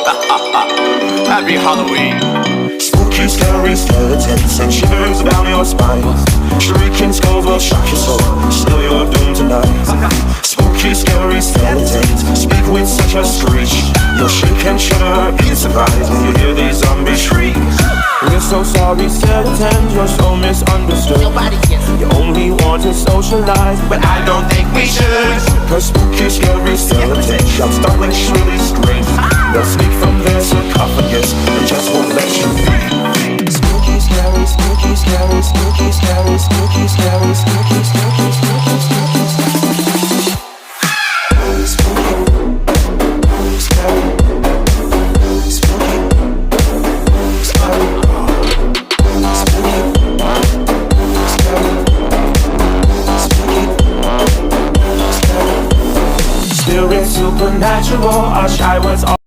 Happy Halloween. Spooky, scary skeletons send shivers down your spine. Shrieking skulls will shock your soul, still you're doomed tonight. Spooky, scary skeletons speak with such a screech. You'll shake and shudder in surprise when you hear these zombies shriek. We're so sorry, skeletons, you're so misunderstood. You only want to socialize, but I don't think we should. Cause spooky, scary skeletons shout startling, shrilly screams. They'll speak from their sarcophagus and just won't let you be. Spooky, scary, spooky, scary, spooky, scary, spooky, scary, spooky, spooky, spooky, spooky, spooky. Supernatural, our shy ones all